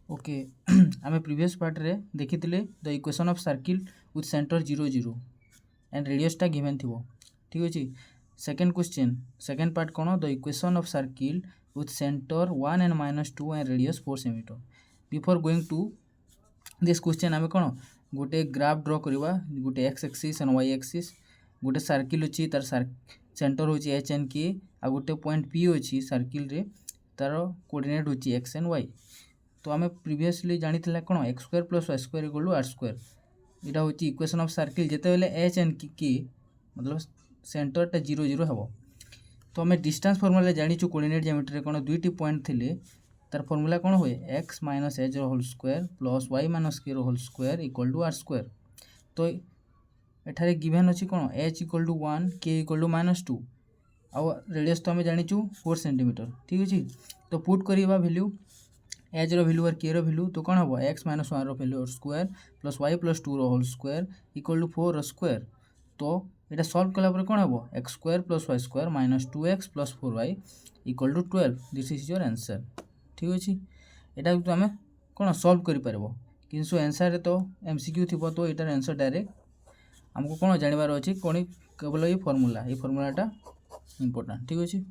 Okay आम previous part रे देखी the equation of circle with centre 0 0 and रेडियसटा गिवन थी ठीक अच्छे। सेकेंड क्वेश्चन सेकेंड पार्ट कौन the equation of circle with centre 1 and -2 and radius 4 सेमी। Before going to this question आम कौन गोटे ग्राफ ड्र करवा गोटे X axis and Y axis गोटे सर्किल अच्छी तार सेंटर हूँ एच एंड के आ गोटे पॉइंट पी अच्छी सर्किल रे तार कोऑर्डिनेट होची एक्स एंड वाई। तो आम प्रीवियसली जानी कौन X square plus Y square equal to R square यहाँ हूँ इक्वेशन ऑफ सर्किल जिते एच एंड के मतलब सेंटरटा 0 0 हम। तो आम डिस्टेंस फॉर्मूला जानीचु कोऑर्डिनेट ज्योमेट्री कौन दुईटी पॉइंट थे तार फॉर्मूला कौन हुए X minus H whole square plus Y minus K whole square equal to R square. तो एठारे गिवन अच्छी कौन एच इक्वल टू 1 के इक्वल टू -2 आउ रेडियस तो आम जानीचु 4 सेंटीमीटर ठीक अच्छे। तो पुट करवा वैल्यू एच रैल्यू और के रैल्यू तो कौन हम एक्स माइनस 1 रैल्यू square plus y plus 2 whole square equal to 4 square. तो यहाँ सल्व कलापर कौन हम x square plus Y square -2x plus 4y equal to 12 this is your answer ठीक अच्छे। यहाँ तो आम कौन सल्व कर किंतु आंसर तो MCQ थी तो यार आंसर डायरेक्ट आमको कौन जानवर अच्छे कौन केवल ये फर्मूलाटा इम्पोर्टाट ठीक अच्छे।